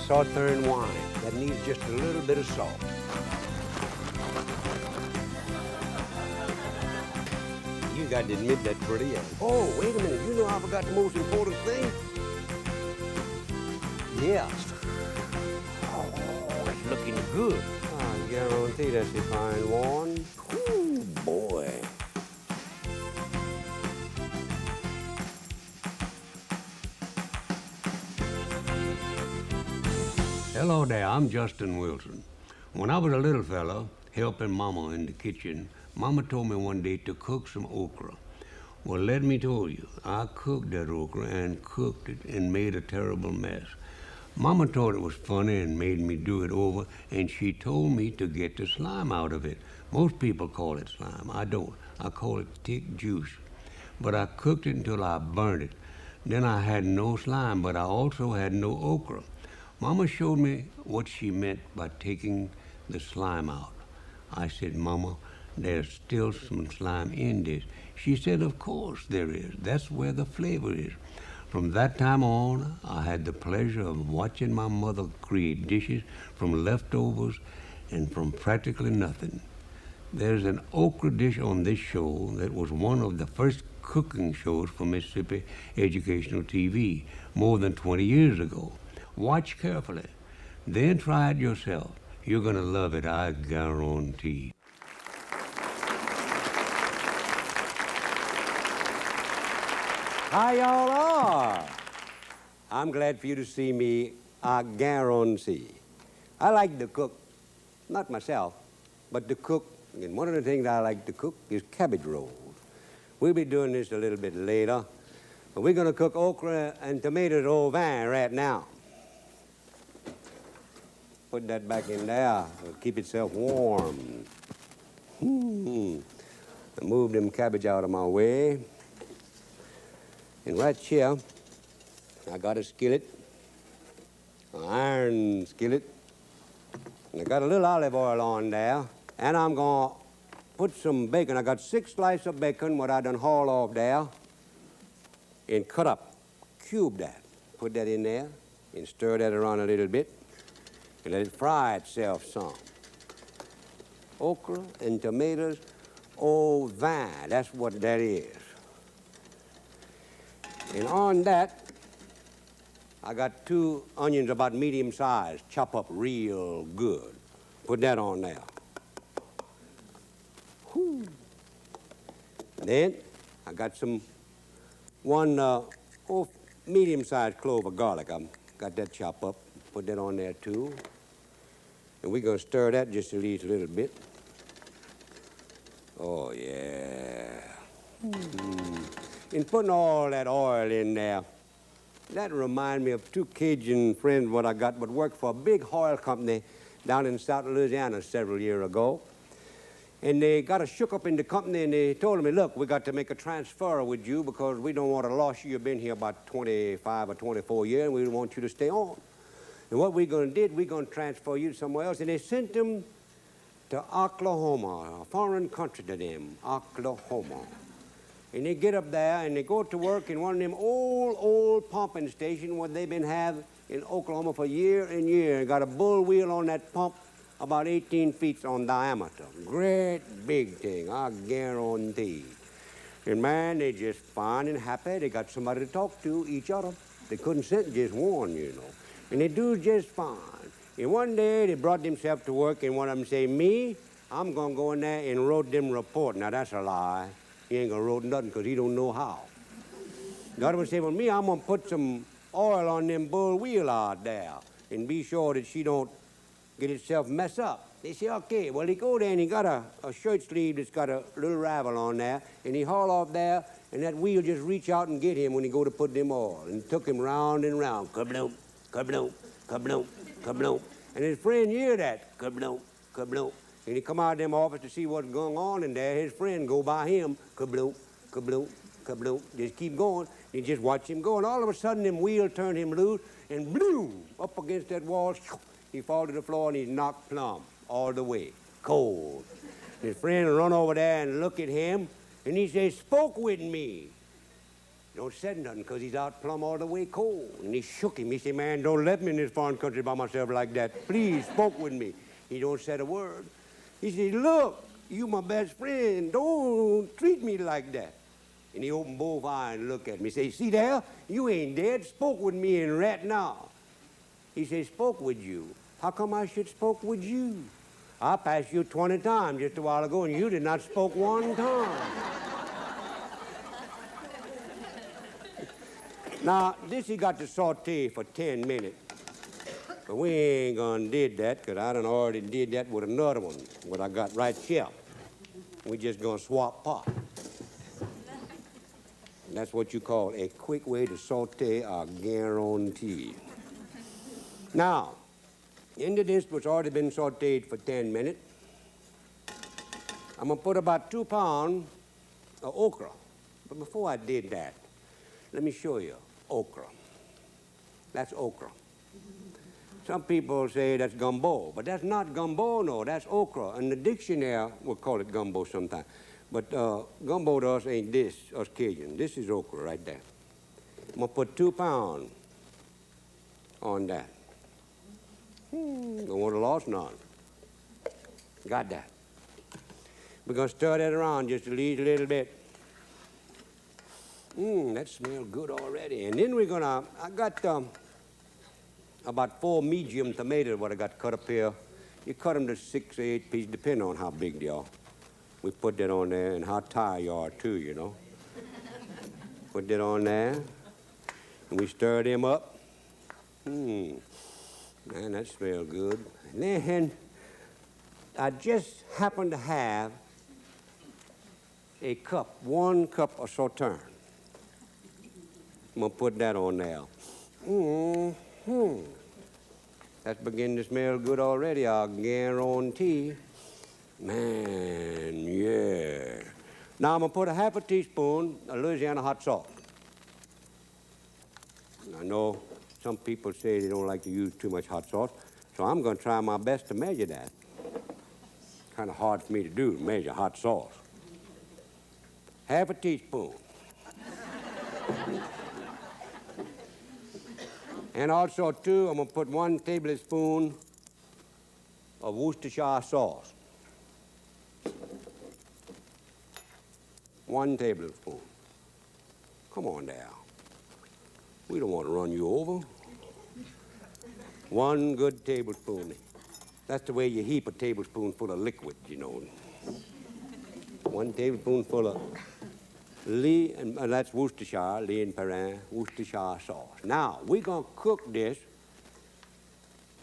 southern wine that needs just a little bit of salt. You got to admit that's pretty. Oh, wait a minute. You know I forgot the most important thing? Yeah. Oh, it's looking good. I guarantee that's a fine one. Ooh, boy. Hello there, I'm Justin Wilson. When I was a little fella, helping Mama in the kitchen, Mama told me one day to cook some okra. Well, let me tell you, I cooked that okra and cooked it and made a terrible mess. Mama thought it was funny and made me do it over, and she told me to get the slime out of it. Most people call it slime. I don't. I call it thick juice. But I cooked it until I burned it. Then I had no slime, but I also had no okra. Mama showed me what she meant by taking the slime out. I said, Mama, there's still some slime in this. She said, of course there is. That's where the flavor is. From that time on, I had the pleasure of watching my mother create dishes from leftovers and from practically nothing. There's an okra dish on this show that was one of the first cooking shows for Mississippi Educational TV more than 20 years ago. Watch carefully, then try it yourself. You're going to love it, I guarantee. How y'all are? I'm glad for you to see me, I guarantee. I like to cook, not myself, but to cook. And one of the things I like to cook is cabbage rolls. We'll be doing this a little bit later, but we're going to cook okra and tomatoes au vin right now. Put that back in there. It'll keep itself warm. Move them cabbage out of my way. And right here, I got a skillet, an iron skillet. And I got a little olive oil on there. And I'm going to put some bacon. I got 6 slices of bacon, what I done haul off there, and cut up, cube that. Put that in there and stir that around a little bit. And let it fry itself some. Okra and tomatoes au vin, that's what that is. And on that, I got 2 onions about medium size, chop up real good. Put that on there. Whew. Then I got one medium-sized clove of garlic. I got that chopped up. Put that on there too. And we're going to stir that just at least a little bit. Oh, yeah. And putting all that oil in there, that reminds me of 2 Cajun friends what I got what worked for a big oil company down in South Louisiana several years ago. And they got us shook up in the company, and they told me, look, we got to make a transfer with you because we don't want to lose you. You've been here about 25 or 24 years, and we want you to stay on. And what we're going to do, we're going to transfer you to somewhere else. And they sent them to Oklahoma, a foreign country to them, Oklahoma. And they get up there, and they go to work in one of them old pumping stations what they've been having in Oklahoma for year and year. Got a bull wheel on that pump, about 18 feet on diameter. Great big thing, I guarantee. And man, they just fine and happy. They got somebody to talk to, each other. They couldn't send just one, you know. And they do just fine. And one day, they brought themselves to work, and one of them say, me, I'm going to go in there and wrote them report. Now, that's a lie. He ain't going to wrote nothing because he don't know how. The other one say, well, me, I'm going to put some oil on them bull wheel out there and be sure that she don't get itself messed up. They say, okay. Well, he go there, and he got a shirt sleeve that's got a little ravel on there, and he haul off there, and that wheel just reach out and get him when he go to put them oil. And took him round and round. Kabloom, kabloom, kabloom, kabloom. And his friend hear that. Kabloom, kabloom. And he come out of them office to see what's going on in there. His friend go by him. Kabloom, kabloom, kabloom. Just keep going. You just watch him go. And all of a sudden, them wheel turned him loose, and bloom, up against that wall. He fall to the floor, and he's knocked plumb all the way. Cold. His friend run over there and look at him, and he says, spoke with me. Don't say nothing because he's out plumb all the way cold. And he shook him. He said, man, don't let me in this foreign country by myself like that. Please, spoke with me. He don't say a word. He said, look, you my best friend. Don't treat me like that. And he opened both eyes and looked at me. He said, see there? You ain't dead. Spoke with me in right now. He said, spoke with you. How come I should spoke with you? I passed you 20 times just a while ago, and you did not spoke one time. Now, this he got to saute for 10 minutes. But we ain't gonna did that, because I done already did that with another one, what I got right here. We just gonna swap pot. That's what you call a quick way to saute a guarantee. Now, into this, which already been sauteed for 10 minutes, I'm gonna put about 2 pounds of okra. But before I did that, let me show you okra. That's okra. Some people say that's gumbo, but that's not gumbo, no, that's okra. And the dictionary will call it gumbo sometimes. But gumbo to us ain't this, us Cajun. This is okra right there. I'm gonna put 2 pounds on that. Don't want to lost none. Got that. We're gonna stir that around just a little bit. That smells good already. And then we're gonna, I got about 4 medium tomatoes what I got cut up here. You cut them to 6 or 8 pieces, depending on how big they are. We put that on there and how tired you are too, you know. Put that on there. And we stir them up. Man, that smells good. And then I just happen to have a cup, 1 cup of sauterne. I'm gonna put that on there. That's beginning to smell good already, I guarantee. Man, yeah. Now I'm gonna put a half a teaspoon of Louisiana hot salt. I know some people say they don't like to use too much hot sauce, so I'm gonna try my best to measure that. Kind of hard for me to do, measure hot sauce. Half a teaspoon. And also, too, I'm gonna put 1 tablespoon of Worcestershire sauce. 1 tablespoon. Come on now. We don't want to run you over. 1 good tablespoon. That's the way you heap a tablespoonful of liquid, you know. 1 tablespoonful of Lee, and that's Worcestershire, Lee and Perrin, Worcestershire sauce. Now, we're going to cook this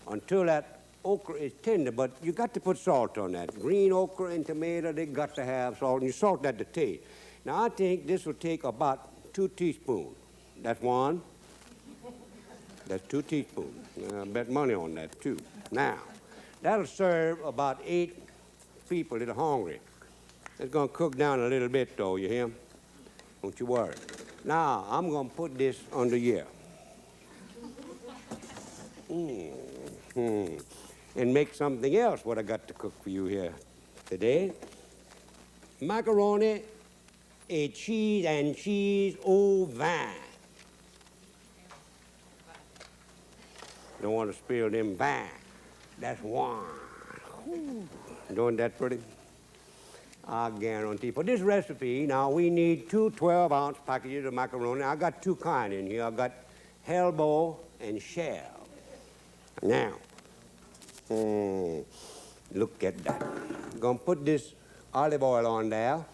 until that okra is tender, but you got to put salt on that. Green okra and tomato, they got to have salt, and you salt that to taste. Now, I think this will take about 2 teaspoons. That's 1. That's 2 teaspoons. I bet money on that, too. Now, that'll serve about 8 people that are hungry. It's going to cook down a little bit, though, you hear? Don't you worry. Now, I'm going to put this under here. And make something else what I got to cook for you here today. Macaroni, a cheese and cheese au vin. Don't want to spill them vin. That's wine. Doing that pretty? I guarantee. For this recipe, now we need 2 12-ounce packages of macaroni. I got 2 kinds in here. I got elbow and shell. Now, look at that. I'm gonna put this olive oil on there.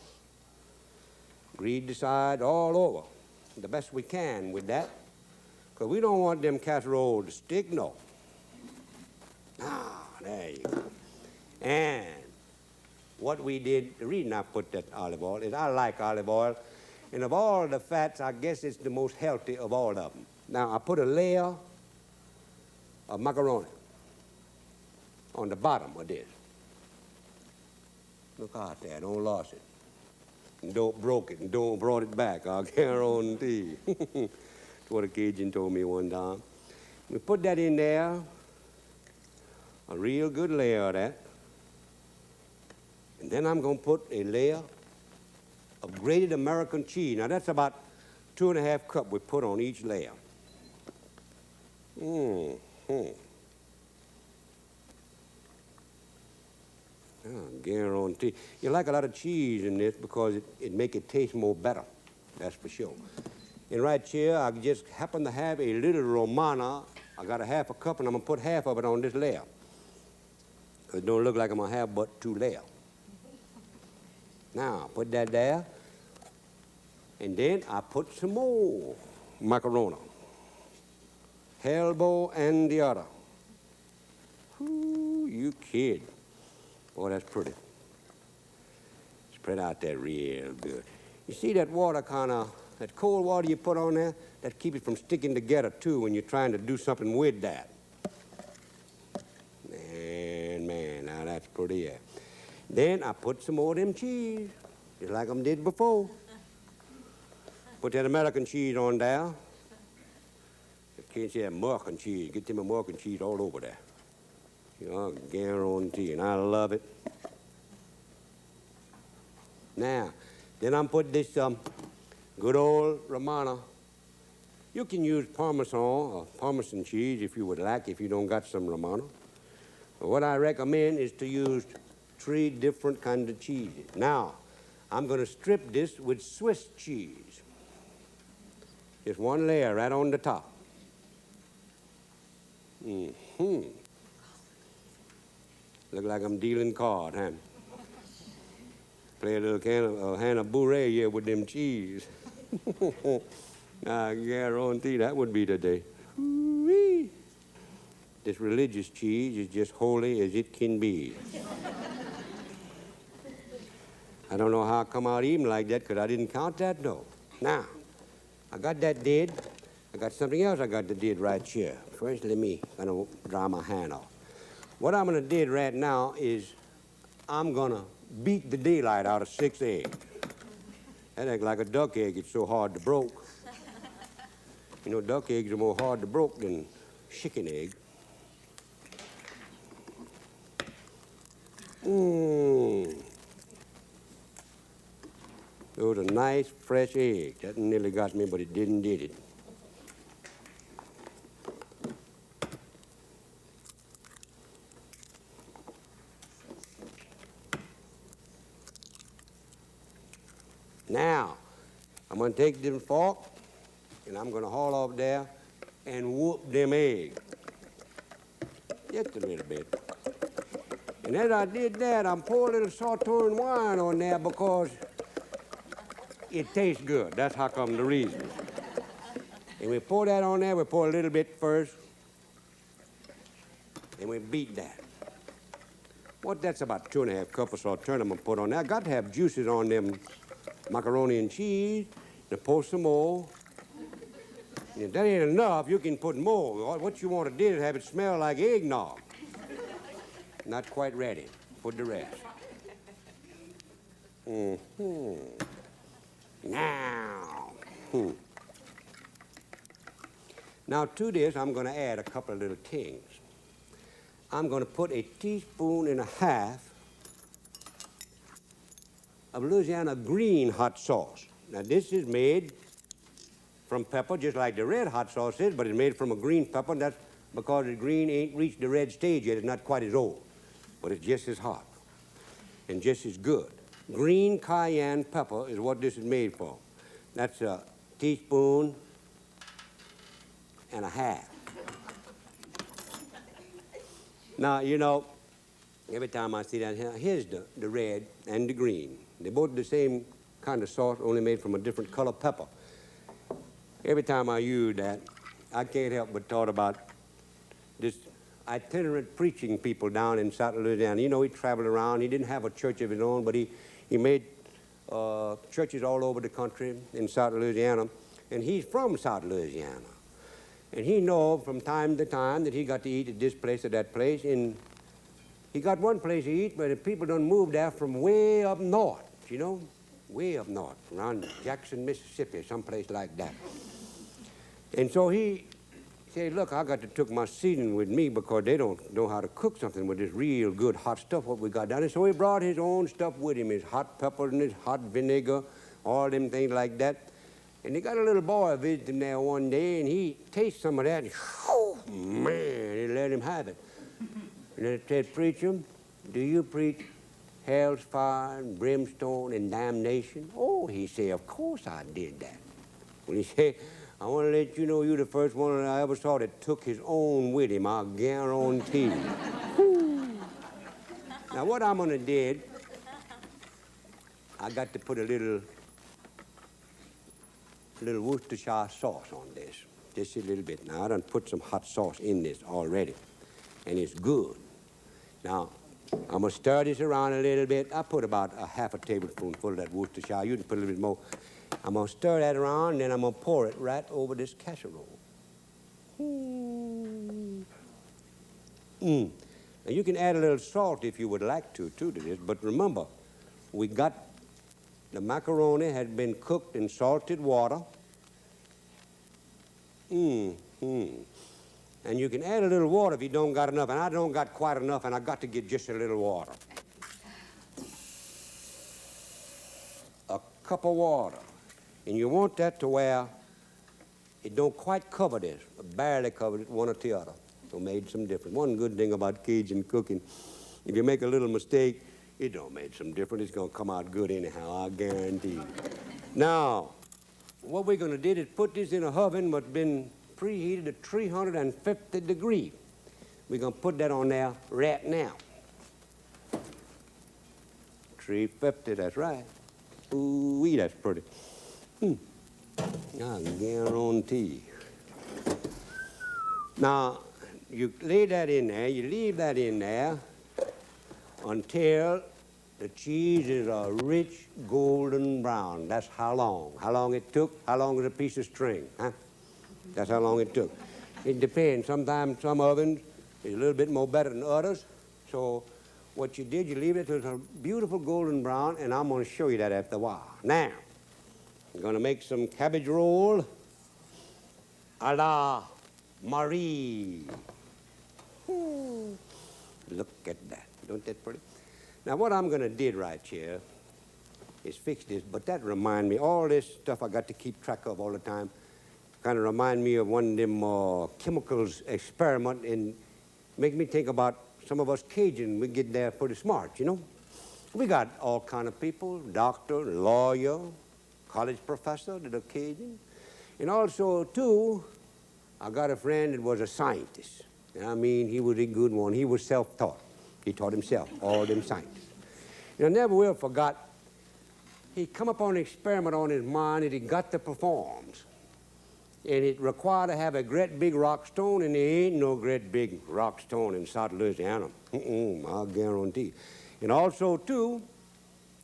Grease the side all over, the best we can with that, because we don't want them casseroles to stick, no. There you go. And what we did, the reason I put that olive oil is I like olive oil, and of all the fats, I guess it's the most healthy of all of them. Now, I put a layer of macaroni on the bottom of this. Look out there, don't lose it. And don't broke it, and don't brought it back, I guarantee. That's what a Cajun told me one time. We put that in there, a real good layer of that. And then I'm going to put a layer of grated American cheese. Now, that's about 2½ cup we put on each layer. Mm-hmm. Oh, guarantee. You like a lot of cheese in this because it make it taste more better. That's for sure. And right here, I just happen to have a little Romana. I got a ½ cup, and I'm going to put half of it on this layer. It don't look like I'm going to have but 2 layers. Now, put that there. And then I put some more macaroni. Elbow and the other. Ooh, you kid. Boy, that's pretty. Spread out that real good. You see that water that cold water you put on there? That keeps it from sticking together, too, when you're trying to do something with that. Man, now that's pretty, yeah. Then I put some more of them cheese, just like I did before. Put that American cheese on there. You can't say American cheese. Get them American cheese all over there. You know, guarantee, and I love it. Now, then I'm put this good old Romana. You can use Parmesan or Parmesan cheese if you would like, if you don't got some Romana. But what I recommend is to use 3 different kinds of cheeses. Now, I'm going to strip this with Swiss cheese. Just 1 layer right on the top. Mm-hmm. Look like I'm dealing cards, huh? Play a little hand of bourrée here with them cheese. I guarantee that would be the day. Ooh-wee. This religious cheese is just holy as it can be. I don't know how I come out even like that because I didn't count that, though. Now, I got that did. I got something else I got to did right here. First, let me dry my hand off. What I'm going to do right now is I'm going to beat the daylight out of 6 eggs. That ain't like a duck egg. It's so hard to broke. You know, duck eggs are more hard to broke than chicken eggs. Those are nice, fresh eggs. That nearly got me, but it didn't did it. Now, I'm going to take them fork, and I'm going to haul off there and whoop them eggs. Just a little bit. And as I did that, I'm pouring a little sauteing wine on there because it tastes good. That's how come the reason. And we pour that on there. We pour a little bit first, and we beat that. What, that's about 2½ cups of sauteing I'm going to put on there. I got to have juices on them macaroni and cheese, and pour some more. And if that ain't enough, you can put more. What you want to do is have it smell like eggnog. Not quite ready. Put the rest. Now. Now to this, I'm going to add a couple of little things. I'm going to put 1.5 teaspoons of Louisiana green hot sauce. Now this is made from pepper, just like the red hot sauce is, but it's made from a green pepper, and that's because the green ain't reached the red stage yet. It's not quite as old, but it's just as hot and just as good. Green cayenne pepper is what this is made for. That's 1.5 teaspoons. Now, you know, every time I see that, here's the red and the green. They're both the same kind of sauce, only made from a different color pepper. Every time I use that, I can't help but thought about this itinerant preaching people down in South Louisiana. You know, he traveled around. He didn't have a church of his own, but he made churches all over the country in South Louisiana. And he's from South Louisiana. And he know from time to time that he got to eat at this place or that place. And he got one place to eat, but the people done moved there from way up north, you know, way up north, around Jackson, Mississippi, someplace like that. And so he said, look, I got to took my seasoning with me because they don't know how to cook something with this real good hot stuff what we got down there. So he brought his own stuff with him, his hot pepper and his hot vinegar, all them things like that. And they got a little boy visiting there one day, and he tasted some of that, and whew, man, they let him have it. And then it said, "Preacher, do you preach hell's fire and brimstone and damnation?" "Oh," he said, "of course I did that." Well, he said, "I want to let you know you're the first one I ever saw that took his own with him, I guarantee you." Now, what I'm going to do, I got to put a little Worcestershire sauce on this, just a little bit. Now, I done put some hot sauce in this already, and it's good. Now, I'm going to stir this around a little bit. I put about a half a tablespoonful of that Worcestershire. You can put a little bit more. I'm going to stir that around, and then I'm going to pour it right over this casserole. Now, you can add a little salt if you would like to this, but remember, we got the macaroni had been cooked in salted water. And you can add a little water if you don't got enough, and I don't got quite enough, and I got to get just a little water. A cup of water. And you want that to where it don't quite cover this, barely cover it, one or the other. So made some difference. One good thing about Cajun cooking, if you make a little mistake, it don't make some difference. It's going to come out good anyhow, I guarantee you. Now, what we're going to do is put this in a oven that's been preheated to 350 degrees. We're going to put that on there right now. 350, that's right. Ooh-wee, that's pretty. I guarantee. Now, you lay that in there, you leave that in there until the cheese is a rich golden brown. That's how long. How long it took? How long is a piece of string? Huh? That's how long it took. It depends. Sometimes some ovens is a little bit more better than others. So what you did, you leave it till it's a beautiful golden brown, and I'm going to show you that after a while. Now, I'm going to make some cabbage roll a la Marie. Look at that. Don't that pretty? Now, what I'm going to do right here is fix this, but that remind me, all this stuff I got to keep track of all the time, kind of remind me of one of them chemicals experiment and make me think about some of us Cajun, we get there pretty smart, you know. We got all kind of people, doctor, lawyer, college professor that are Cajun. And also, too, I got a friend that was a scientist. And I mean, he was a good one. He was self-taught. He taught himself, all them scientists. And I never will forgot, he come up on an experiment on his mind that he got to perform. And it required to have a great big rock stone, and there ain't no great big rock stone in South Louisiana. I guarantee. And also, too,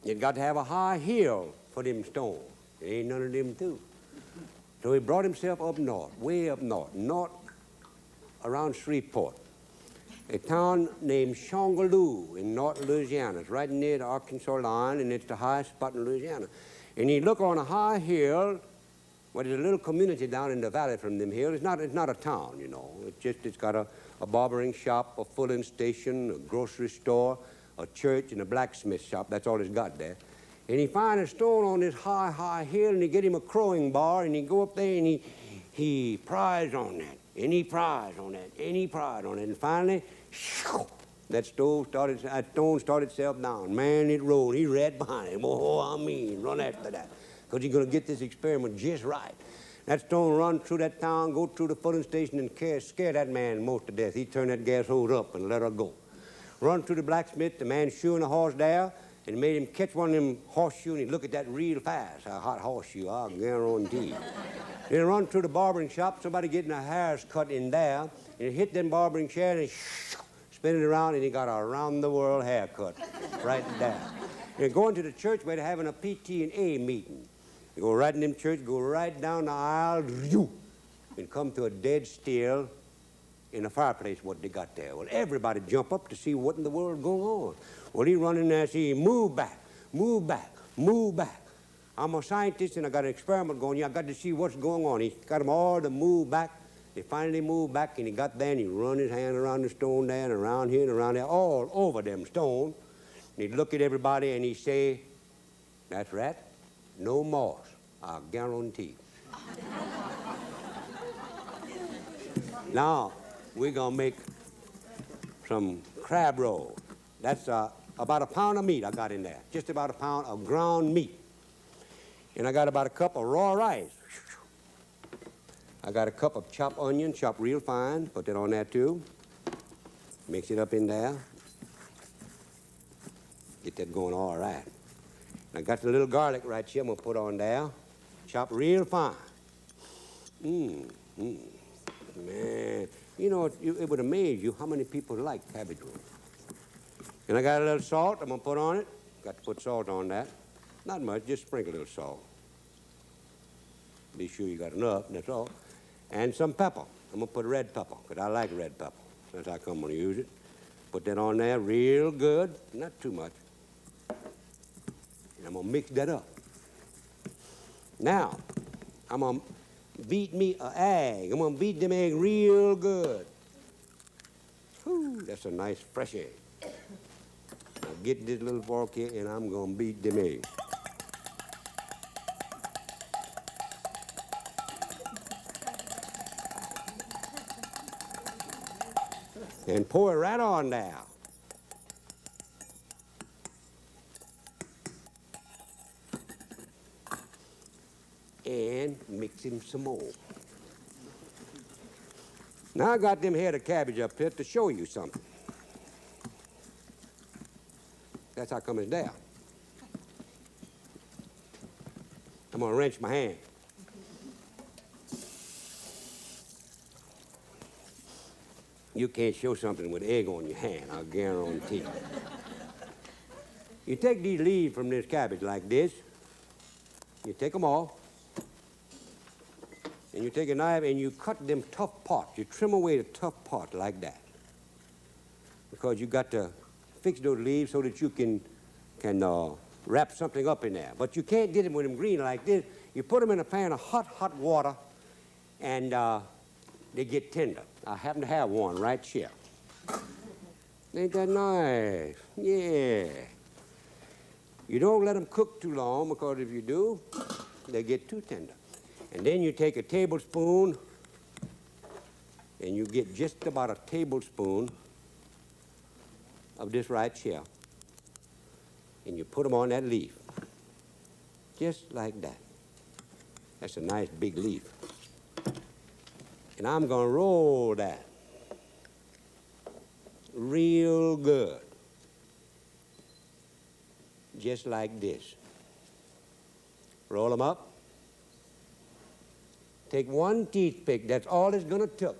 you got to have a high hill for them stones. There ain't none of them, too. So he brought himself up north, way up north around Shreveport, a town named Shongaloo in North Louisiana. It's right near the Arkansas line, and it's the highest spot in Louisiana. And he look on a high hill. Well, there's a little community down in the valley from them hills. It's not a town, you know. It's got a barbering shop, a filling station, a grocery store, a church, and a blacksmith shop. That's all it's got there. And he find a stone on this high hill, and he get him a crowing bar, and he go up there, and he pries on that, and he pries on that, and he pries on it. And finally, that stone started itself down. Man, it rolled. He ran behind him. Run after that. Because he's going to get this experiment just right. That stone run through that town, go through the filling station, and scare that man most to death. He turned that gas hose up and let her go. Run through the blacksmith, the man shoeing a horse there, and made him catch one of them horseshoes, and he'd look at that real fast, a hot horseshoe, I guarantee. Then run through the barbering shop, somebody getting a hair's cut in there, and he hit them barbering chair, and spin it around, and he got a round-the-world haircut right there. And going to the church where they're having a PT&A meeting. You go right in them church, go right down the aisle, and come to a dead still in the fireplace what they got there. Well, everybody jump up to see what in the world going on. Well, he run in there and see, move back, move back, move back. I'm a scientist and I got an experiment going here. I got to see what's going on. He got them all to move back. They finally moved back, and he got there and he run his hand around the stone there and around here and around there, all over them stone. And he'd look at everybody and he'd say, "That's right, no moss, I guarantee." Now, we're going to make some crab rolls. That's about a pound of meat I got in there. Just about a pound of ground meat. And I got about a cup of raw rice. I got a cup of chopped onion, chopped real fine. Put that on there too. Mix it up in there. Get that going all right. And I got the little garlic right here I'm going to put on there. Chopped real fine. Man, you know, it would amaze you how many people like cabbage rolls. And I got a little salt I'm going to put on it. Got to put salt on that. Not much, just sprinkle a little salt. Be sure you got enough, that's all. And some pepper. I'm going to put red pepper, because I like red pepper. That's how I'm going to use it. Put that on there real good, not too much. And I'm going to mix that up. Now, I'm going to beat me an egg. I'm going to beat them egg real good. Whew, that's a nice fresh egg. Now get this little fork here, and I'm going to beat them eggs. And pour it right on there. And mix him some more. Now I got them head of cabbage up here to show you something. That's how come it's there. I'm gonna wrench my hand. You can't show something with egg on your hand, I'll guarantee. You take these leaves from this cabbage like this. You take them off. And you take a knife and you cut them tough parts. You trim away the tough part like that. Because you got to fix those leaves so that you can wrap something up in there. But you can't get them with them green like this. You put them in a pan of hot water and they get tender. I happen to have one right here. Ain't that nice? Yeah. You don't let them cook too long because if you do, they get too tender. And then you take a tablespoon and you get just about a tablespoon of this right here. And you put them on that leaf. Just like that. That's a nice big leaf. And I'm going to roll that real good. Just like this. Roll them up. Take one toothpick, that's all it's going to take.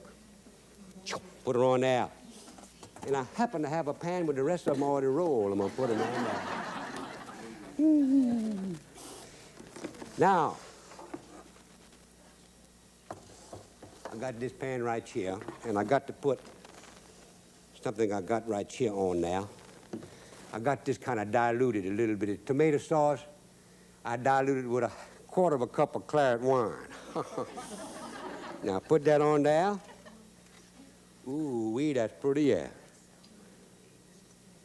Put it on there. And I happen to have a pan with the rest of them already rolled. I'm going to put them on there. Now, I got this pan right here, and I got to put something I got right here on now. I got this kind of diluted a little bit. The tomato sauce, I diluted with a quarter of a cup of claret wine. Now put that on there. Ooh-wee, that's pretty, yeah.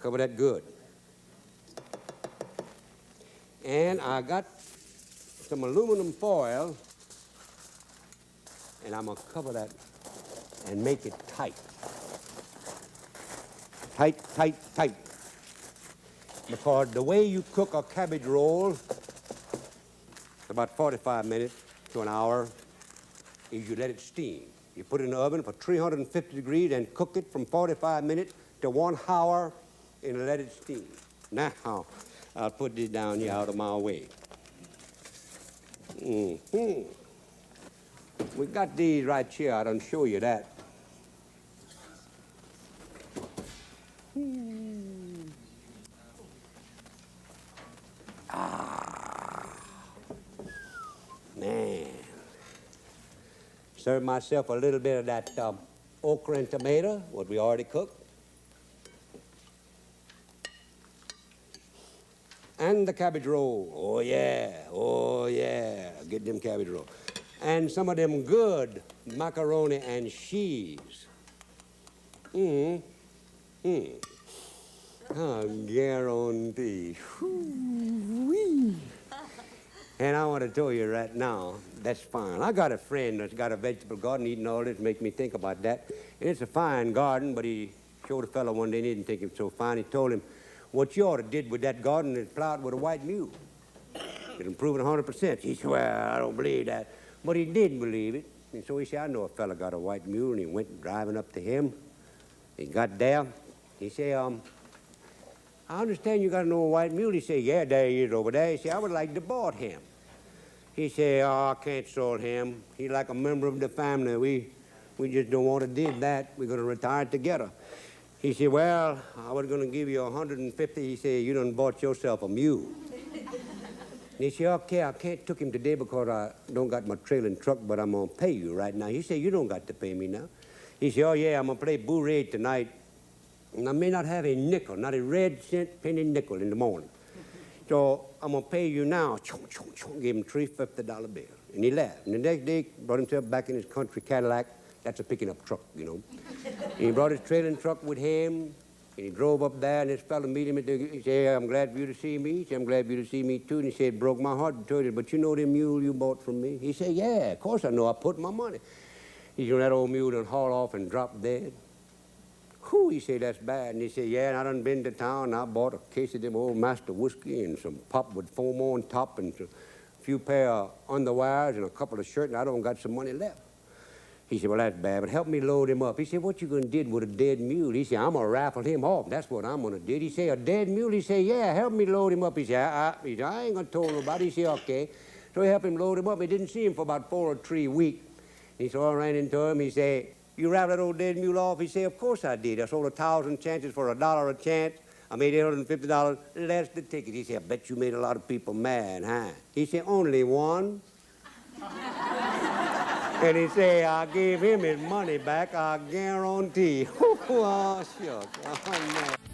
Cover that good. And I got some aluminum foil, and I'm going to cover that and make it tight. Tight, tight, tight. Because the way you cook a cabbage roll, about 45 minutes to an hour, is you let it steam. You put it in the oven for 350 degrees and cook it from 45 minutes to 1 hour and let it steam. Now, I'll put this down here out of my way. We got these right here. I done show you that. Man. Serve myself a little bit of that okra and tomato, what we already cooked. And the cabbage roll. Oh, yeah. Oh, yeah. Get them cabbage roll. And some of them good macaroni and cheese. I guarantee. And I want to tell you right now, that's fine. I got a friend that's got a vegetable garden eating all this, make me think about that. And it's a fine garden, but he showed a fellow one day and he didn't think it was so fine. He told him, what you ought to did with that garden is plow it with a white mule. It'll improve it 100%. He said, well, I don't believe that. But he did believe it. And so he said, I know a fella got a white mule, and he went driving up to him. He got there. He said, I understand you got an old white mule. He said, yeah, there he is over there. He said, I would like to board him. He said, oh, I can't sold him. He's like a member of the family. We just don't want to do that. We're going to retire together. He said, well, I was going to give you 150. He said, you done bought yourself a mule. And he said, okay, I can't took him today because I don't got my trailing truck, but I'm going to pay you right now. He said, you don't got to pay me now. He said, oh, yeah, I'm going to play bourrée tonight. And I may not have a nickel, not a red cent penny nickel in the morning. So I'm going to pay you now. Gave him $3 50 bill. And he left. And the next day, brought himself back in his country Cadillac. That's a picking up truck, you know. And he brought his trailing truck with him. And he drove up there, and this fellow met him. He said, I'm glad for you to see me. He said, I'm glad for you to see me, too. And he said, it broke my heart to tell you, but you know the mule you bought from me? He said, yeah, of course I know. I put my money. He said, that old mule done haul off and dropped dead. Whew, he said, that's bad. And he said, yeah, and I done been to town, and I bought a case of them old master whiskey and some pop with foam on top and a few pair of underwires and a couple of shirts, and I don't got some money left. He said, well, that's bad, but help me load him up. He said, what you going to do with a dead mule? He said, I'm going to raffle him off. That's what I'm going to do. He said, a dead mule? He said, yeah, help me load him up. He said, I ain't going to tell nobody. He said, okay. So he helped him load him up. He didn't see him for about 4 or 3 weeks. He said, I ran into him. He said, you raffled that old dead mule off? He said, of course I did. I sold 1,000 chances for $1 a chance. I made $850. That's the ticket. He said, I bet you made a lot of people mad, huh? He said, only one. And he said, I gave him his money back, I guarantee. Oh, shucks. Oh, no.